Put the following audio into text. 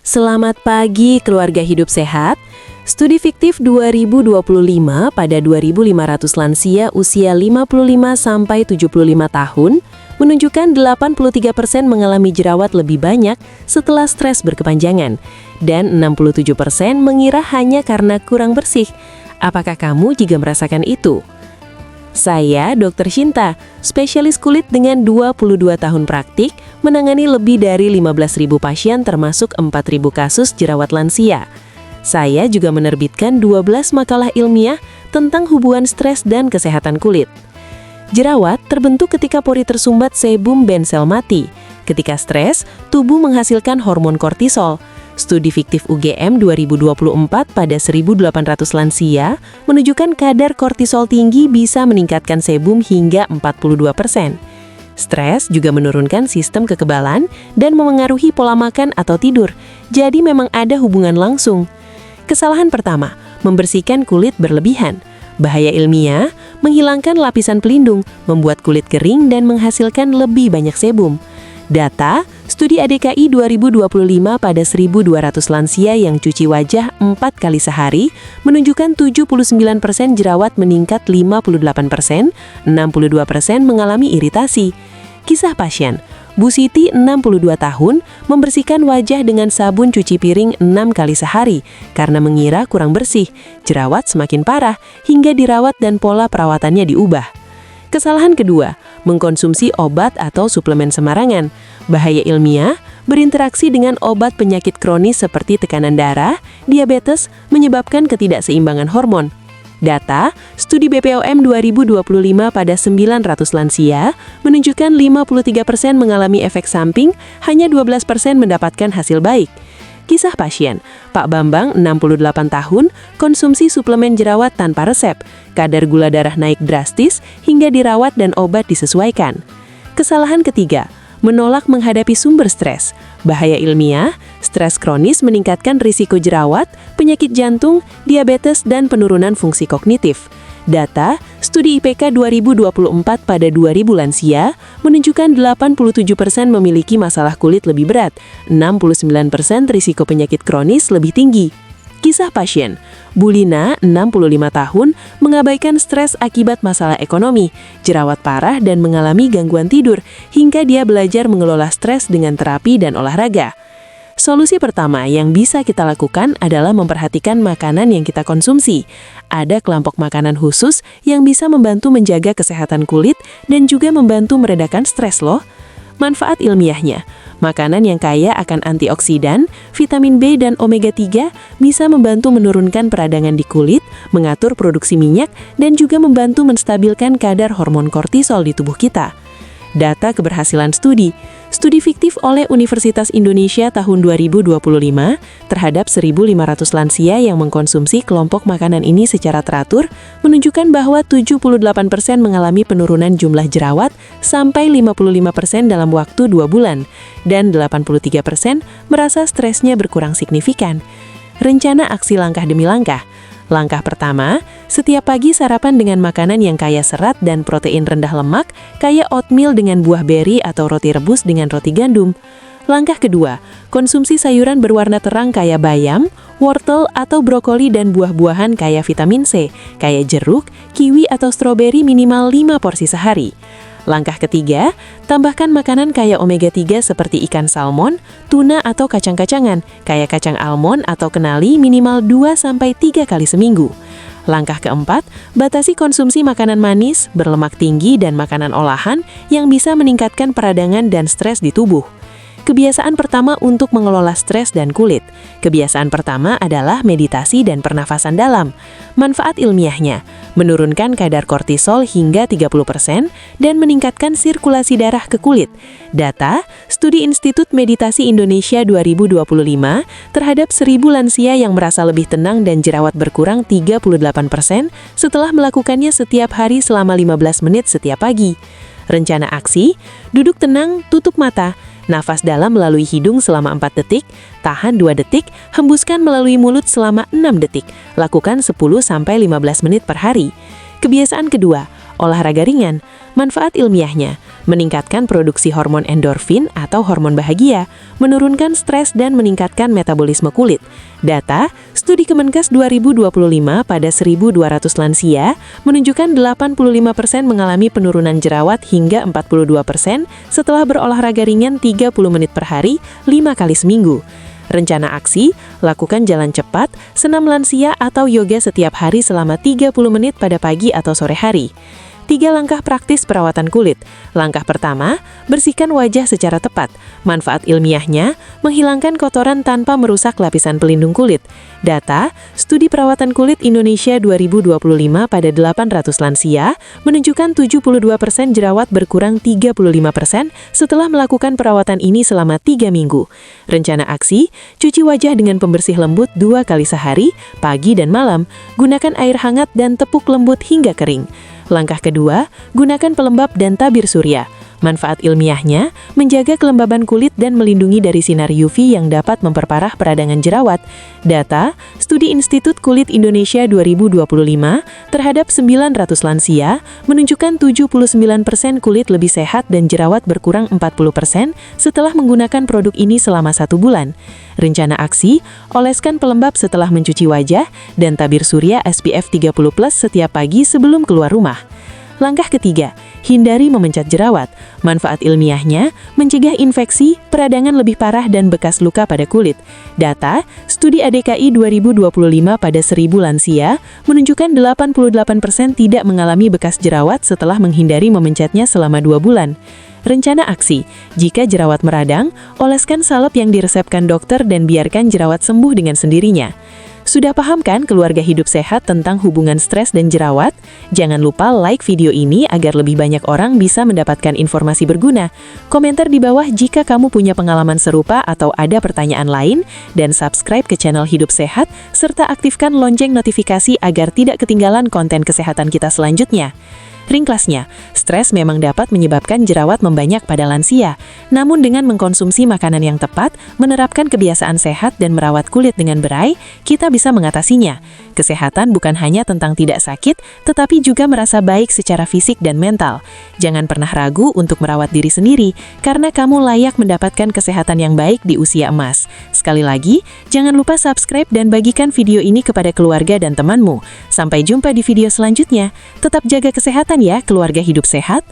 Selamat pagi keluarga hidup sehat. Studi fiktif 2025 pada 2.500 lansia usia 55 sampai 75 tahun menunjukkan 83% mengalami jerawat lebih banyak setelah stres berkepanjangan dan 67% mengira hanya karena kurang bersih. Apakah kamu juga merasakan itu? Saya Dr. Shinta, spesialis kulit dengan 22 tahun praktik, menangani lebih dari 15.000 pasien termasuk 4.000 kasus jerawat lansia. Saya juga menerbitkan 12 makalah ilmiah tentang hubungan stres dan kesehatan kulit. Jerawat terbentuk ketika pori tersumbat sebum benzel mati. Ketika stres, tubuh menghasilkan hormon kortisol. Studi fiktif UGM 2024 pada 1.800 lansia menunjukkan kadar kortisol tinggi bisa meningkatkan sebum hingga 42%. Stres juga menurunkan sistem kekebalan dan memengaruhi pola makan atau tidur, jadi memang ada hubungan langsung. Kesalahan pertama, membersihkan kulit berlebihan. Bahaya ilmiah, menghilangkan lapisan pelindung, membuat kulit kering dan menghasilkan lebih banyak sebum. Data, studi ADKI 2025 pada 1.200 lansia yang cuci wajah 4 kali sehari menunjukkan 79% jerawat meningkat 58%, 62% mengalami iritasi. Kisah pasien, Bu Siti 62 tahun membersihkan wajah dengan sabun cuci piring 6 kali sehari karena mengira kurang bersih, jerawat semakin parah hingga dirawat dan pola perawatannya diubah. Kesalahan kedua, mengkonsumsi obat atau suplemen sembarangan. Bahaya ilmiah, berinteraksi dengan obat penyakit kronis seperti tekanan darah, diabetes, menyebabkan ketidakseimbangan hormon. Data, studi BPOM 2025 pada 900 lansia menunjukkan 53% mengalami efek samping, hanya 12% mendapatkan hasil baik. Kisah pasien, Pak Bambang 68 tahun, konsumsi suplemen jerawat tanpa resep, kadar gula darah naik drastis hingga dirawat dan obat disesuaikan. Kesalahan ketiga, menolak menghadapi sumber stres. Bahaya ilmiah, stres kronis meningkatkan risiko jerawat, penyakit jantung, diabetes, dan penurunan fungsi kognitif. Data, studi IPK 2024 pada 2.000 lansia menunjukkan 87% memiliki masalah kulit lebih berat, 69% risiko penyakit kronis lebih tinggi. Kisah pasien, Bu Lina, 65 tahun, mengabaikan stres akibat masalah ekonomi, jerawat parah dan mengalami gangguan tidur, hingga dia belajar mengelola stres dengan terapi dan olahraga. Solusi pertama yang bisa kita lakukan adalah memperhatikan makanan yang kita konsumsi. Ada kelompok makanan khusus yang bisa membantu menjaga kesehatan kulit dan juga membantu meredakan stres loh. Manfaat ilmiahnya, makanan yang kaya akan antioksidan, vitamin B dan omega 3 bisa membantu menurunkan peradangan di kulit, mengatur produksi minyak, dan juga membantu menstabilkan kadar hormon kortisol di tubuh kita. Data keberhasilan studi fiktif oleh Universitas Indonesia tahun 2025 terhadap 1.500 lansia yang mengkonsumsi kelompok makanan ini secara teratur menunjukkan bahwa 78% mengalami penurunan jumlah jerawat sampai 55% dalam waktu 2 bulan dan 83% merasa stresnya berkurang signifikan. Rencana aksi langkah demi langkah. Langkah pertama, setiap pagi sarapan dengan makanan yang kaya serat dan protein rendah lemak, kayak oatmeal dengan buah beri atau roti rebus dengan roti gandum. Langkah kedua, konsumsi sayuran berwarna terang kayak bayam, wortel atau brokoli dan buah-buahan kaya vitamin C, kayak jeruk, kiwi atau stroberi minimal 5 porsi sehari. Langkah ketiga, tambahkan makanan kaya omega 3 seperti ikan salmon, tuna atau kacang-kacangan, kayak kacang almond atau kenali minimal 2-3 kali seminggu. Langkah keempat, batasi konsumsi makanan manis, berlemak tinggi dan makanan olahan yang bisa meningkatkan peradangan dan stres di tubuh. Kebiasaan pertama untuk mengelola stres dan kulit. Kebiasaan pertama adalah meditasi dan pernafasan dalam. Manfaat ilmiahnya, menurunkan kadar kortisol hingga 30% dan meningkatkan sirkulasi darah ke kulit. Data, studi Institut Meditasi Indonesia 2025 terhadap 1.000 lansia yang merasa lebih tenang dan jerawat berkurang 38% setelah melakukannya setiap hari selama 15 menit setiap pagi. Rencana aksi, duduk tenang, tutup mata, nafas dalam melalui hidung selama 4 detik, tahan 2 detik, hembuskan melalui mulut selama 6 detik. Lakukan 10-15 menit per hari. Kebiasaan kedua, Olahraga ringan, manfaat ilmiahnya, meningkatkan produksi hormon endorfin atau hormon bahagia, menurunkan stres dan meningkatkan metabolisme kulit. Data, studi Kemenkes 2025 pada 1.200 lansia menunjukkan 85% mengalami penurunan jerawat hingga 42% setelah berolahraga ringan 30 menit per hari, 5 kali seminggu. Rencana aksi, lakukan jalan cepat, senam lansia atau yoga setiap hari selama 30 menit pada pagi atau sore hari. 3 langkah praktis perawatan kulit. Langkah pertama, bersihkan wajah secara tepat. Manfaat ilmiahnya, menghilangkan kotoran tanpa merusak lapisan pelindung kulit. Data, studi perawatan kulit Indonesia 2025 pada 800 lansia menunjukkan 72% jerawat berkurang 35% setelah melakukan perawatan ini selama 3 minggu. Rencana aksi, cuci wajah dengan pembersih lembut 2 kali sehari, pagi dan malam. Gunakan air hangat dan tepuk lembut hingga kering. Langkah kedua, gunakan pelembab dan tabir surya. Manfaat ilmiahnya, menjaga kelembaban kulit dan melindungi dari sinar UV yang dapat memperparah peradangan jerawat. Data, studi Institut Kulit Indonesia 2025 terhadap 900 lansia menunjukkan 79% kulit lebih sehat dan jerawat berkurang 40% setelah menggunakan produk ini selama 1 bulan. Rencana aksi, oleskan pelembab setelah mencuci wajah dan tabir surya SPF 30+ setiap pagi sebelum keluar rumah. Langkah ketiga, hindari memencat jerawat. Manfaat ilmiahnya, mencegah infeksi, peradangan lebih parah dan bekas luka pada kulit. Data, studi ADKI 2025 pada 1.000 lansia menunjukkan 88% tidak mengalami bekas jerawat setelah menghindari memencatnya selama 2 bulan. Rencana aksi, jika jerawat meradang, oleskan salep yang diresepkan dokter dan biarkan jerawat sembuh dengan sendirinya. Sudah paham kan keluarga hidup sehat tentang hubungan stres dan jerawat? Jangan lupa like video ini agar lebih banyak orang bisa mendapatkan informasi berguna. Komentar di bawah jika kamu punya pengalaman serupa atau ada pertanyaan lain, dan subscribe ke channel Hidup Sehat, serta aktifkan lonceng notifikasi agar tidak ketinggalan konten kesehatan kita selanjutnya. Ringkasnya, stres memang dapat menyebabkan jerawat membanyak pada lansia. Namun dengan mengkonsumsi makanan yang tepat, menerapkan kebiasaan sehat dan merawat kulit dengan berai, kita bisa mengatasinya. Kesehatan bukan hanya tentang tidak sakit, tetapi juga merasa baik secara fisik dan mental. Jangan pernah ragu untuk merawat diri sendiri, karena kamu layak mendapatkan kesehatan yang baik di usia emas. Sekali lagi, jangan lupa subscribe dan bagikan video ini kepada keluarga dan temanmu. Sampai jumpa di video selanjutnya. Tetap jaga kesehatan ya, keluarga hidup sehat.